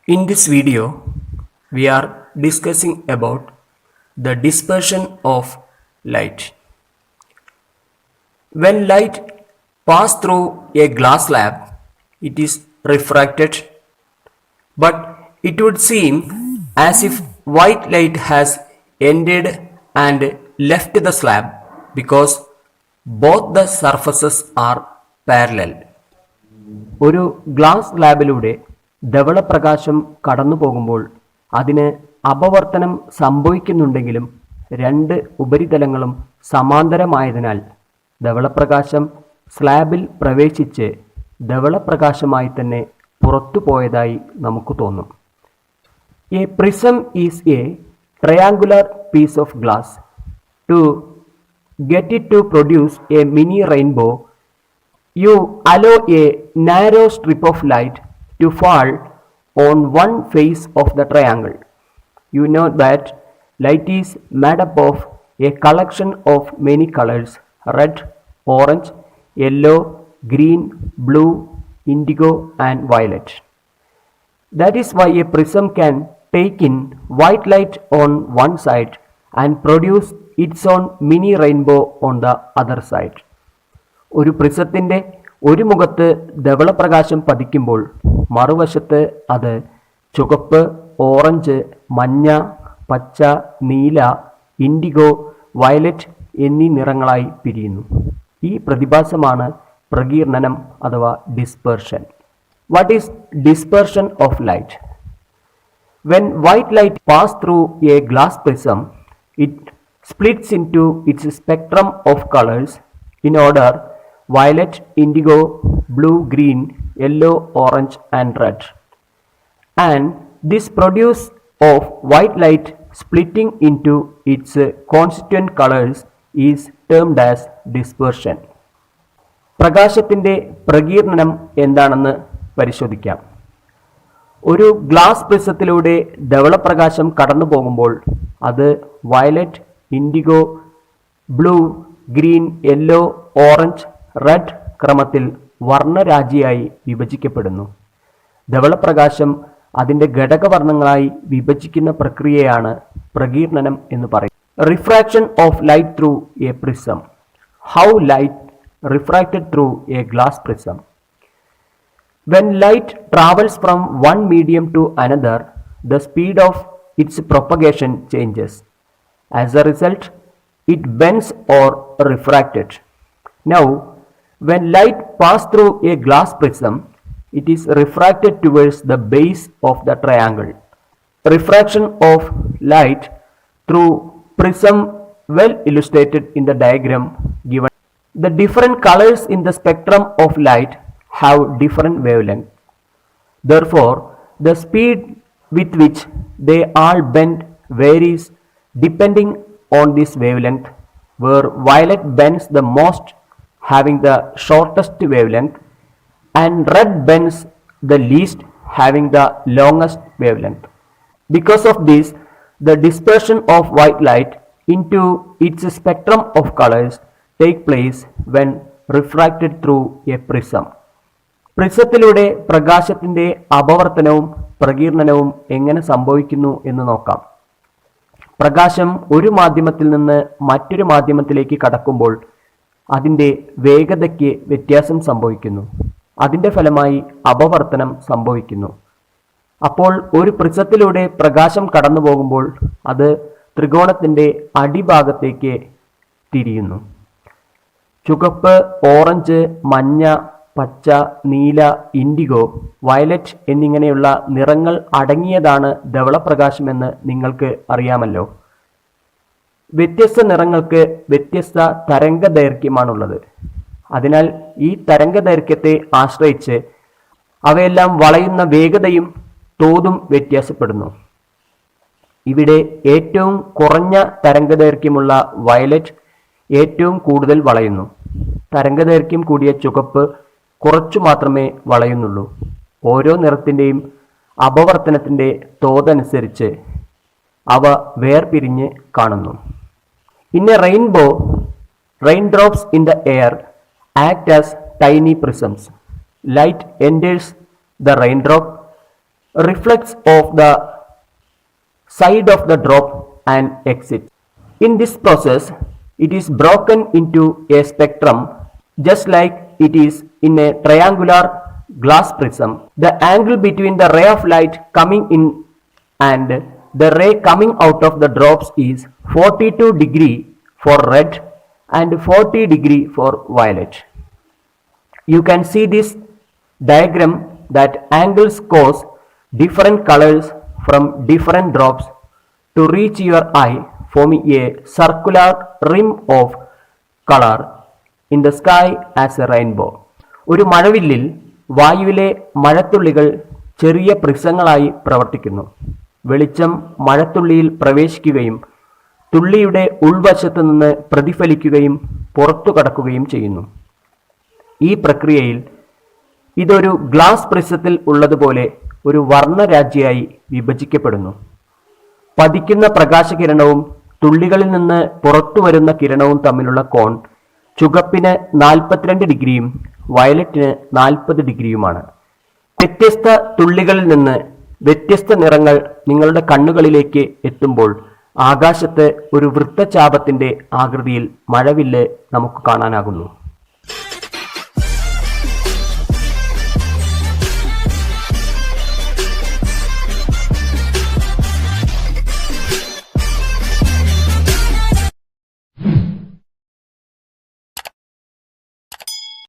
In this video, we are discussing about the dispersion of light. When light passes through a glass slab, it is refracted, but it would seem as if white light has entered and left the slab because both the surfaces are parallel. ഒരു glass സ്ലാബിലൂടെ ധവളപ്രകാശം കടന്നു പോകുമ്പോൾ അതിന് അപവർത്തനം സംഭവിക്കുന്നുണ്ടെങ്കിലും രണ്ട് ഉപരിതലങ്ങളും സമാന്തരമായതിനാൽ ധവളപ്രകാശം സ്ലാബിൽ പ്രവേശിച്ച് ധവളപ്രകാശമായി തന്നെ പുറത്തു പോയതായി നമുക്ക് തോന്നും. A prism is A triangular piece of glass. To get it to produce a mini rainbow, you allow a narrow strip of light to fall on one face of the triangle. You know that light is made up of a collection of many colors: red, orange, yellow, green, blue, indigo and violet. That is why a prism can take in white light on one side and produce its own mini rainbow on the other side. ഒരു പ്രിസത്തിൻ്റെ ഒരു മുഖത്ത് ധവളപ്രകാശം പതിക്കുമ്പോൾ മറുവശത്ത് അത് ചുവപ്പ്, orange, മഞ്ഞ, പച്ച, നീല, IndiGo, violet എന്നീ നിറങ്ങളായി പിരിയുന്നു. ഈ പ്രതിഭാസമാണ് പ്രകീർണനം അഥവാ dispersion. What is dispersion of light? When white light passes through a glass prism, it splits into its spectrum of colors in order: violet, indigo, blue, green, yellow, orange and red. And this produce of white light splitting into its constituent colors is termed as dispersion. പ്രകാശത്തിൻ്റെ പ്രകീർണനം എന്താണെന്ന് പരിശോധിക്കാം. ഒരു glass പ്രിസത്തിലൂടെ ധവളപ്രകാശം കടന്നു പോകുമ്പോൾ അത് violet, IndiGo, blue, green, yellow, orange, red ക്രമത്തിൽ വർണ്ണരാജിയായി വിഭജിക്കപ്പെടുന്നു. ധവളപ്രകാശം അതിൻ്റെ ഘടകവർണ്ണങ്ങളായി വിഭജിക്കുന്ന പ്രക്രിയയാണ് പ്രകീർണനം എന്ന് പറയുന്നത്. Refraction of light through A prism. How light refracted through A glass prism. When light travels from one medium to another, the speed of its propagation changes. As a result, it bends or refracted. Now, when light passes through a glass prism, it is refracted towards the base of the triangle. Refraction of light through prism well illustrated in the diagram given. The different colors in the spectrum of light have different wavelength. Therefore, the speed with which they all bend varies depending on this wavelength, where violet bends the most, having the shortest wavelength, and red bends the least, having the longest wavelength. Because of this, the dispersion of white light into its spectrum of colors take place when refracted through a prism. പ്രിസത്തിലൂടെ പ്രകാശത്തിൻ്റെ അപവർത്തനവും പ്രകീർണനവും എങ്ങനെ സംഭവിക്കുന്നു എന്ന് നോക്കാം. പ്രകാശം ഒരു മാധ്യമത്തിൽ നിന്ന് മറ്റൊരു മാധ്യമത്തിലേക്ക് കടക്കുമ്പോൾ അതിൻ്റെ വേഗതയ്ക്ക് വ്യത്യാസം സംഭവിക്കുന്നു. അതിൻ്റെ ഫലമായി അപവർത്തനം സംഭവിക്കുന്നു. അപ്പോൾ ഒരു പ്രിസത്തിലൂടെ പ്രകാശം കടന്നു പോകുമ്പോൾ അത് ത്രികോണത്തിൻ്റെ അടിഭാഗത്തേക്ക് തിരിയുന്നു. ചുവപ്പ്, ഓറഞ്ച്, മഞ്ഞ, പച്ച, നീല, ഇൻഡിഗോ, വയലറ്റ് എന്നിങ്ങനെയുള്ള നിറങ്ങൾ അടങ്ങിയതാണ് ധവളപ്രകാശമെന്ന് നിങ്ങൾക്ക് അറിയാമല്ലോ. വ്യത്യസ്ത നിറങ്ങൾക്ക് വ്യത്യസ്ത തരംഗദൈർഘ്യമാണുള്ളത്. അതിനാൽ ഈ തരംഗദൈർഘ്യത്തെ ആശ്രയിച്ച് അവയെല്ലാം വളയുന്ന വേഗതയും തോതും വ്യത്യാസപ്പെടുന്നു. ഇവിടെ ഏറ്റവും കുറഞ്ഞ തരംഗദൈർഘ്യമുള്ള വയലറ്റ് ഏറ്റവും കൂടുതൽ വളയുന്നു. തരംഗദൈർഘ്യം കൂടിയ ചുവപ്പ് കുറച്ചു മാത്രമേ വളയുന്നുള്ളൂ. ഓരോ നിറത്തിൻ്റെയും അപവർത്തനത്തിൻ്റെ തോതനുസരിച്ച് അവ വേർപിരിഞ്ഞ് കാണുന്നു. In A rainbow, raindrops in the air act as tiny prisms. Light enters the raindrop reflects off the side of the drop and exits. In this process, it is broken into a spectrum just like it is in a triangular glass prism. The angle between the ray of light coming in and the ray coming out of the drops is 42 degree for red and 40 degree for violet. You can see this diagram that angles cause different colors from different drops to reach your eye, forming a circular rim of color in the sky as a rainbow. ഒരു മഴവില്ലിൽ വായുവിലെ മഴത്തുള്ളികൾ ചെറിയ പ്രിസങ്ങളായി പ്രവർത്തിക്കുന്നു. വെളിച്ചം മഴത്തുള്ളിയിൽ പ്രവേശിക്കുകയും തുള്ളിയുടെ ഉൾവശത്തു നിന്ന് പ്രതിഫലിക്കുകയും പുറത്തു കടക്കുകയും ചെയ്യുന്നു. ഈ പ്രക്രിയയിൽ ഇതൊരു ഗ്ലാസ് പ്രിസത്തിൽ ഉള്ളതുപോലെ ഒരു വർണ്ണരാജിയായി വിഭജിക്കപ്പെടുന്നു. പതിക്കുന്ന പ്രകാശകിരണവും തുള്ളികളിൽ നിന്ന് പുറത്തു വരുന്ന കിരണവും തമ്മിലുള്ള കോൺ ചുവപ്പിന് 42 ഡിഗ്രിയും വയലറ്റിന് 40 ഡിഗ്രിയുമാണ്. വ്യത്യസ്ത തുള്ളികളിൽ നിന്ന് വ്യത്യസ്ത നിറങ്ങൾ നിങ്ങളുടെ കണ്ണുകളിലേക്ക് എത്തുമ്പോൾ ആകാശത്ത് ഒരു വൃത്തചാപത്തിന്റെ ആകൃതിയിൽ മഴവില്ല് നമുക്ക് കാണാനാകുന്നു.